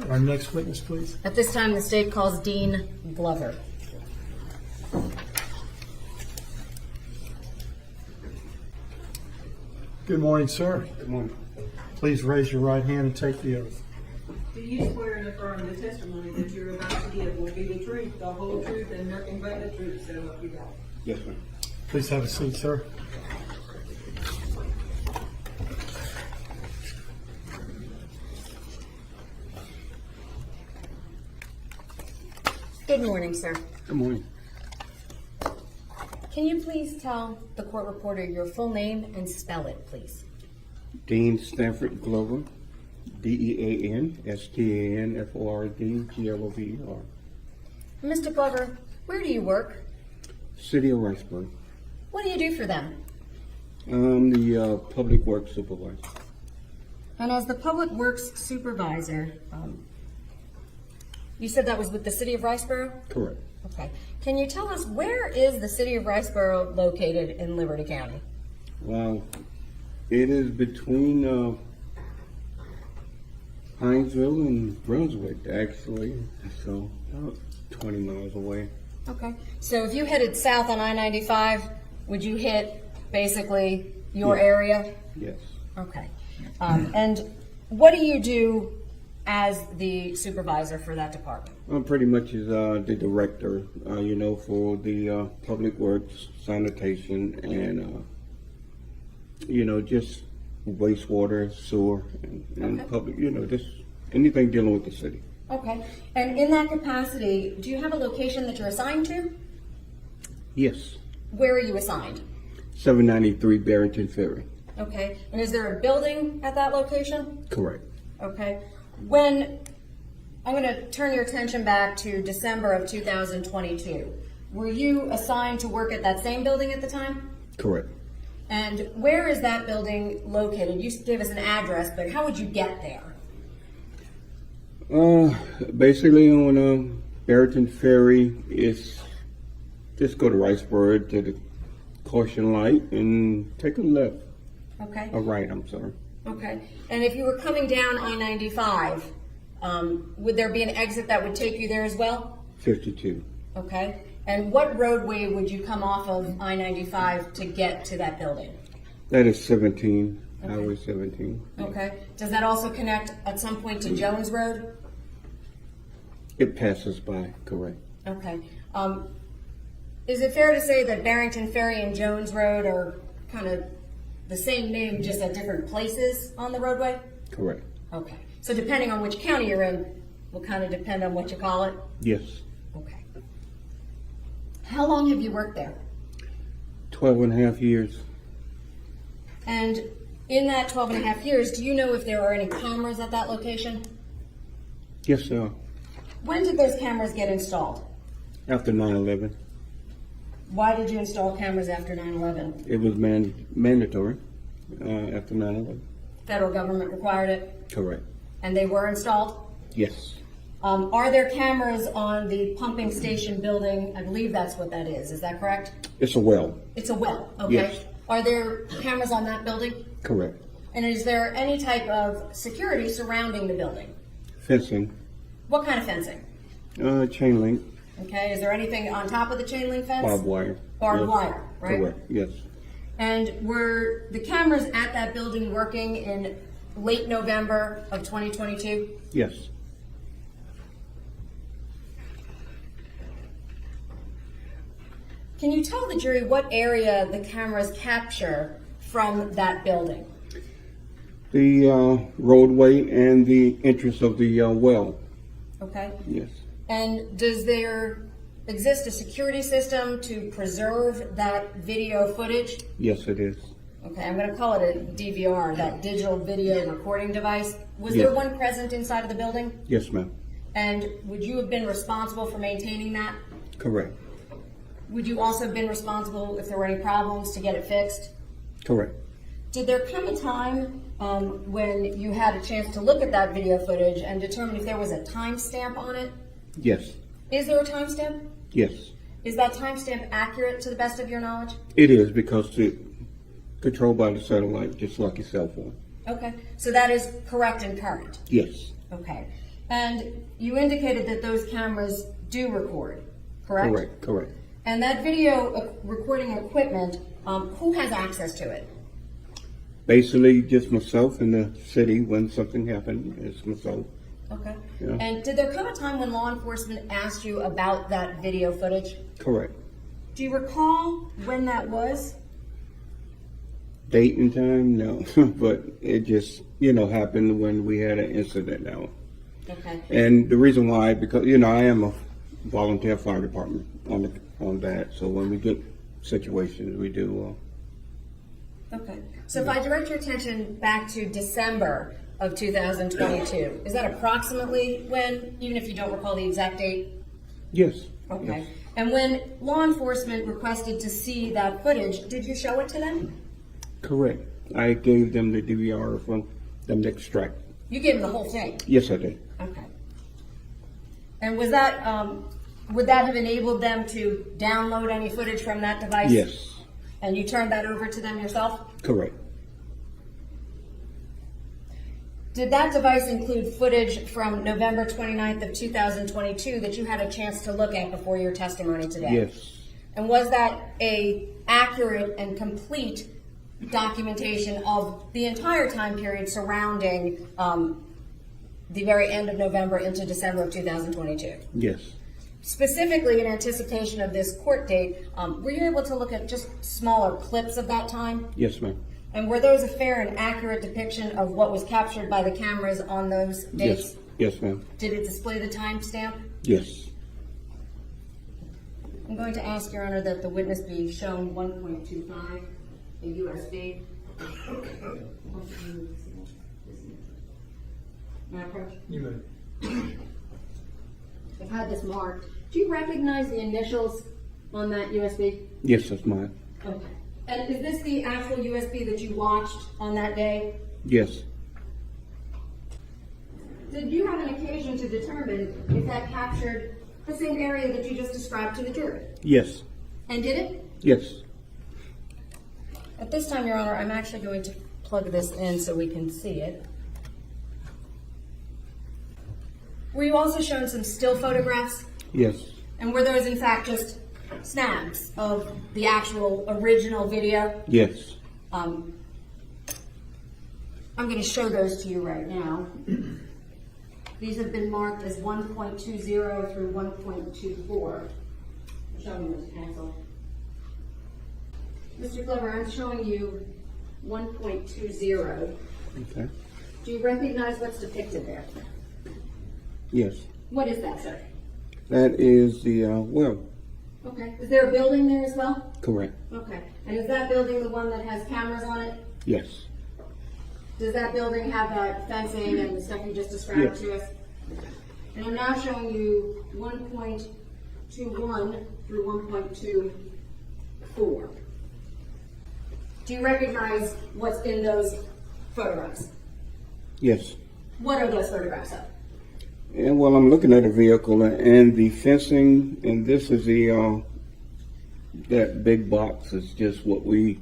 Our next witness, please. At this time, the state calls Dean Glover. Good morning, sir. Good morning. Please raise your right hand and take the oath. Do you swear and affirm the testimony that you're about to give will be the truth, the whole truth, and nothing but the truth, so help you God? Yes, ma'am. Please have a seat, sir. Good morning, sir. Good morning. Can you please tell the court reporter your full name and spell it, please? Dean Stanford Glover, DeanStanfordGlover. Mr. Glover, where do you work? City of Riceboro. What do you do for them? I'm the Public Works Supervisor. And as the Public Works Supervisor, you said that was with the City of Riceboro? Correct. Okay. Can you tell us where is the City of Riceboro located in Liberty County? Well, it is between Hinesville and Brunswick, actually. So about 20 miles away. Okay. So if you headed south on I-95, would you hit basically your area? Yes. Okay. And what do you do as the supervisor for that department? I'm pretty much is the director, for the Public Works, sanitation, and just wastewater, sewer, and Okay. public, just anything dealing with the city. Okay. And in that capacity, do you have a location that you're assigned to? Yes. Where are you assigned? 793 Barrington Ferry. Okay. And is there a building at that location? Correct. Okay. When I'm going to turn your attention back to December of 2022, were you assigned to work at that same building at the time? Correct. And where is that building located? You gave us an address, but how would you get there? Basically on Barrington Ferry, it's just go to Riceboro to the caution light and take a left. Okay. A right, I'm sorry. Okay. And if you were coming down I-95, would there be an exit that would take you there as well? 52. Okay. And what roadway would you come off of I-95 to get to that building? That is 17, Okay. Highway 17. Okay. Does that also connect at some point to Jones Road? It passes by, correct. Okay. Is it fair to say that Barrington Ferry and Jones Road are kind of the same name, just at different places on the roadway? Correct. Okay. So depending on which county you're in, will kind of depend on what you call it? Yes. Okay. How long have you worked there? 12 and a half years. And in that 12 and a half years, do you know if there are any cameras at that location? Yes, sir. When did those cameras get installed? After 9/11, Why did you install cameras after 9/11? it was mandatory. After 9/11, Federal government required it, correct. and they were installed? Yes. Are there cameras on the pumping station building? I believe that's what that is. Is that correct? It's a well. It's a well, okay. Yes. Are there cameras on that building? Correct. And is there any type of security surrounding the building? Fencing. What kind of fencing? Chain link. Okay, is there anything on top of the chain link fence? Barbed wire. Barbed Yes. wire, right? Correct. Yes. And were the cameras at that building working in late November of 2022? Yes. Can you tell the jury what area the cameras capture from that building? The roadway and the entrance of the well. Okay. Yes. And does there exist a security system to preserve that video footage? Yes, it is. Okay, I'm going to call it a DVR, that digital video recording device. Was Yes. there one present inside of the building? Yes, ma'am. And would you have been responsible for maintaining that? Correct. Would you also have been responsible if there were any problems to get it fixed? Correct. Did there come a time when you had a chance to look at that video footage and determine if there was a timestamp on it? Yes. Is there a timestamp? Yes. Is that timestamp accurate to the best of your knowledge? It is because it's controlled by the satellite, just like your cell phone. Okay, so that is correct and current. Yes. Okay. And you indicated that those cameras do record, correct? Correct, correct. And that video recording equipment, who has access to it? Basically, just myself in the city when something happened, it's myself. Okay. Yeah. And did there come a time when law enforcement asked you about that video footage? Correct. Do you recall when that was? Date and time, no, but it just, happened when we had an incident now. Okay. And the reason why, because, I am a volunteer fire department on that, so when we get situations, we do, Okay. So if I direct your attention back to December of 2022, is that approximately when, even if you don't recall the exact date? yes. Okay. Yes. And when law enforcement requested to see that footage, did you show it to them? Correct. I gave them the DVR from them to extract. You gave them the whole thing? Yes, I did. Okay. And was that, would that have enabled them to download any footage from that device? Yes. And you turned that over to them yourself? Correct. Did that device include footage from November 29th of 2022 that you had a chance to look at before your testimony today? Yes. And was that a accurate and complete documentation of the entire time period surrounding the very end of November into December of 2022? Yes. Specifically in anticipation of this court date, were you able to look at just smaller clips of that time? Yes, ma'am. And were those a fair and accurate depiction of what was captured by the cameras on those dates? Yes. Yes, ma'am. Did it display the timestamp? Yes. I'm going to ask, Your Honor, that the witness be shown 1.25, a USB. May I approach? You may. I've had this marked. Do you recognize the initials on that USB? Yes, that's mine. Okay. And is this the actual USB that you watched on that day? Yes. Did you have an occasion to determine if that captured the same area that you just described to the jury? Yes. And did it? Yes. At this time, Your Honor, I'm actually going to plug this in so we can see it. Were you also shown some still photographs? Yes. And were those in fact just snaps of the actual original video? Yes. I'm going to show those to you right now. These have been marked as 1.20 through 1.24. Show me those, counsel. Mr. Glover, I'm showing you 1.20. Okay. Do you recognize what's depicted there? Yes. What is that, sir? That is the, well, Okay. Is there a building there as well? correct. Okay. And is that building the one that has cameras on it? Yes. Does that building have that fencing and the stuff you just described Yes. to us? And I'm now showing you 1.21 through 1.24. Do you recognize what's in those photographs? Yes. What are those photographs of? And well, I'm looking at a vehicle and the fencing, and this is the, that big box is just what we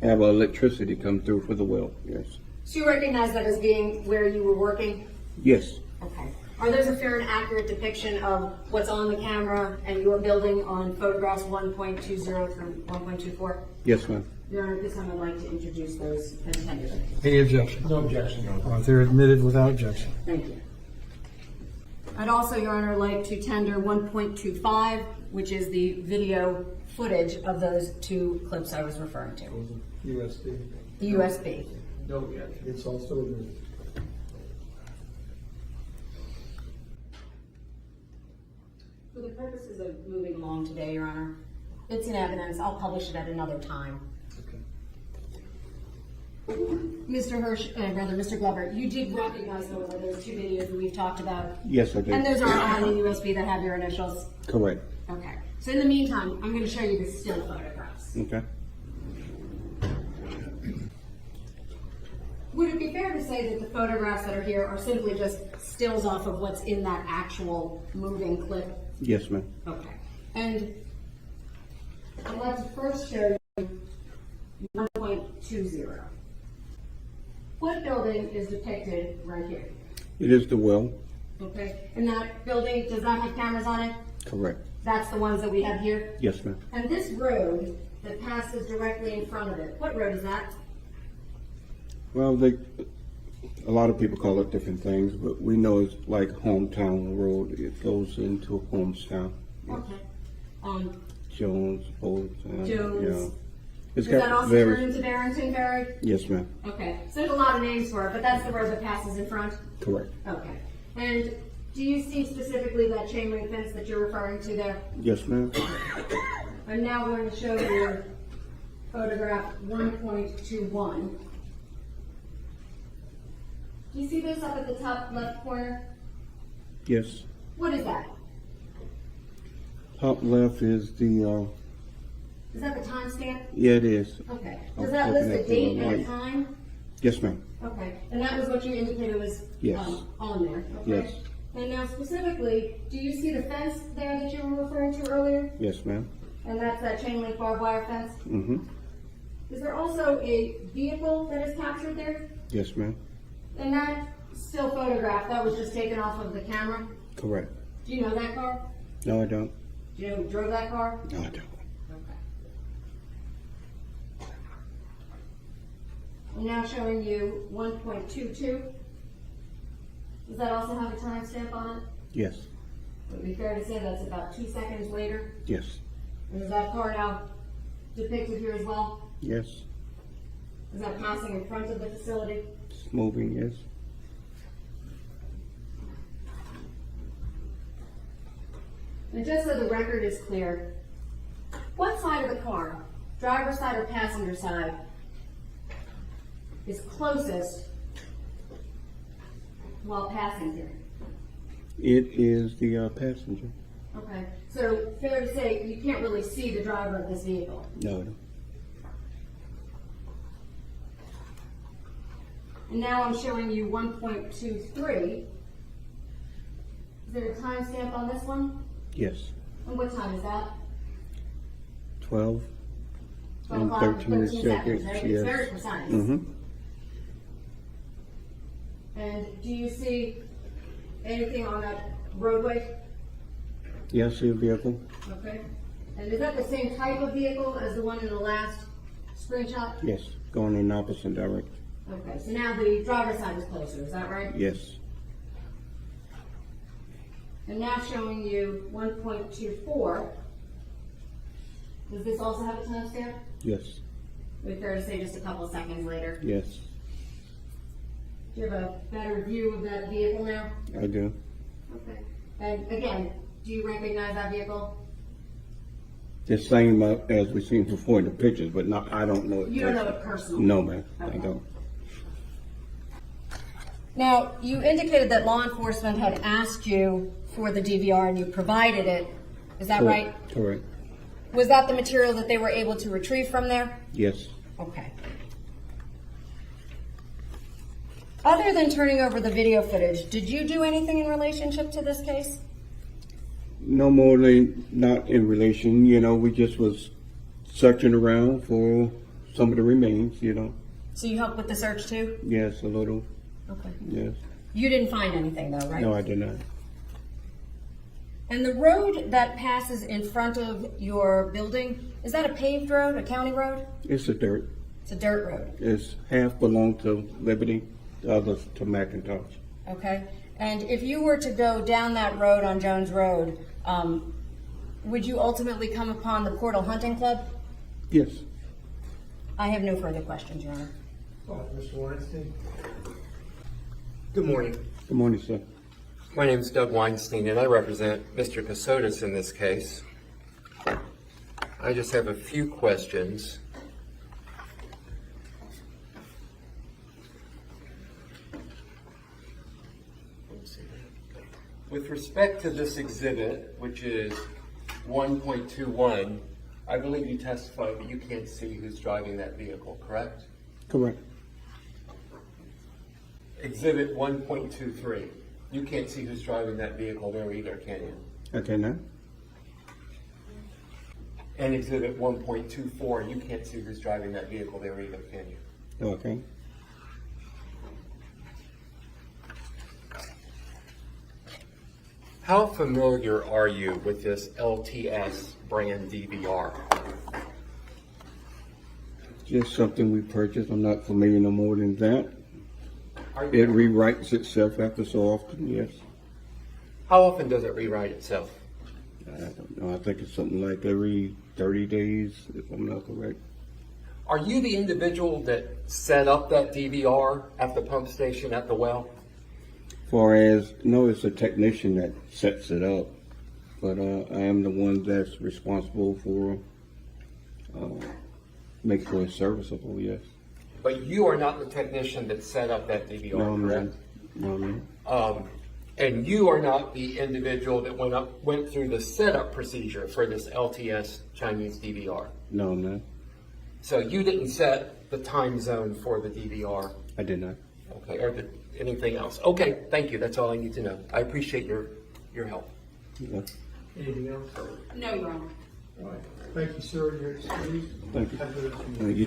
have electricity come through for the well. Yes. So you recognize that as being where you were working? Yes. Okay. Are those a fair and accurate depiction of what's on the camera and your building on photographs 1.20 through 1.24? Yes, ma'am. Your Honor, at this time I'd like to introduce those contenders. Any objection? No objection. They're admitted without objection. Thank you. I'd also, Your Honor, like to tender 1.25, which is the video footage of those two clips I was referring to. USB. The USB. No objection. It's also admitted. For the purposes of moving along today, Your Honor, it's in evidence. I'll publish it at another time. Mr. Mr. Glover, you did recognize those are those two videos that we've talked about? Yes, I did. And those are on the USB that have your initials? Correct. Okay. So in the meantime, I'm going to show you the still photographs. Okay. Would it be fair to say that the photographs that are here are simply just stills off of what's in that actual moving clip? Yes, ma'am. Okay. And I'd like to first show you 1.20. What building is depicted right here? It is the well. Okay, and that building, does that have cameras on it? Correct. That's the ones that we have here? Yes, ma'am. And this road that passes directly in front of it, what road is that? Well, a lot of people call it different things, but we know it's like Hometown Road. It goes into Homestown. Okay. Jones, Bolt. Jones. Yeah. It's Does that got also turn into Barrington Ferry? Yes, ma'am. Okay, so there's a lot of names for it, but that's the road that passes in front? Correct. Okay. And do you see specifically that chain link fence that you're referring to there? Yes, ma'am. I'm now going to show you photograph 1.21. Do you see this up at the top left corner? Yes. What is that? Top left is the, Is that the timestamp? yeah, it is. Okay. I'm Does that list looking a at the date and a light. time? Yes, ma'am. Okay. And that was what you indicated was Yes. on there? Okay. Yes. And now specifically, do you see the fence there that you were referring to earlier? Yes, ma'am. And that's that chain link barbed wire fence? Mm-hmm. Is there also a vehicle that is captured there? Yes, ma'am. And that still photograph, that was just taken off of the camera? Correct. Do you know that car? No, I don't. Do you know who drove that car? No, I don't. Okay. I'm now showing you 1.22. Does that also have a timestamp on it? Yes. Would it be fair to say that's about 2 seconds later? Yes. And is that car now depicted here as well? Yes. Is that passing in front of the facility? It's moving, yes. And just so the record is clear, what side of the car, driver's side or passenger side, is closest while passing here? It is the passenger. Okay, so fair to say you can't really see the driver of this vehicle. No, I don't. And now I'm showing you 1.23. Is there a timestamp on this one? Yes. And what time is that? 12 12 and o'clock, 13 seconds, seconds. right? Yes. It's very precise. Mm-hmm. And do you see anything on that roadway? Yes, the vehicle. Okay. And is that the same type of vehicle as the one in the last screenshot? Yes, going in opposite direction. Okay, so now the driver's side is closer, is that right? Yes. And now showing you 1.24. Does this also have a timestamp? Yes. Would it be fair to say just a couple of seconds later? Yes, Do you have a better view of that vehicle now? I do. Okay. And again, do you recognize that vehicle? The same as we've seen before in the pictures, but not, I don't know it. You don't know personally. it personally? No, ma'am, I Okay. don't. Now, you indicated that law enforcement had asked you for the DVR and you provided it. Is that right? Correct. Was that the material that they were able to retrieve from there? Yes. Okay. Other than turning over the video footage, did you do anything in relationship to this case? No more than not in relation, we just was searching around for some of the remains, So you helped with the search too? Yes, a little, Okay. yes. You didn't find anything though, right? No, I did not. And the road that passes in front of your building, is that a paved road, a county road? It's a dirt. It's a dirt road, It's half belonged to Liberty, the other to McIntosh. okay? And if you were to go down that road on Jones Road, would you ultimately come upon the Portal Hunting Club? Yes. I have no further questions, Your Honor. Mr. Weinstein? Good morning. Good morning, sir. My name is Doug Weinstein, and I represent Mr. Kassotis in this case. I just have a few questions. With respect to this exhibit, which is 1.21, I believe you testified that you can't see who's driving that vehicle, correct? Correct. Exhibit 1.23, you can't see who's driving that vehicle there either, can you? Okay, now? And exhibit 1.24, you can't see who's driving that vehicle there either, can you? Okay. How familiar are you with this LTS brand DVR? Just something we purchased. I'm not familiar no more than that. Are It you, rewrites itself after so often, yes. how often does it rewrite itself? I don't know. I think it's something like every 30 days, if I'm not correct. Are you the individual that set up that DVR at the pump station at the well? Far as, no, it's a technician that sets it up, but I am the one that's responsible for make sure it's serviceable, yes. But you are not the technician that set up that DVR, No, correct? no. And you are not the individual that went through the setup procedure for this LTS Chinese DVR. No, no, So you didn't set the time zone for the DVR, I did not. okay, or anything else? Okay, thank you. That's all I need to know. I appreciate your help. Yeah. Anything else? No, Your Honor. All right. Thank you, sir. You're excused. Thank you. Have a good afternoon. You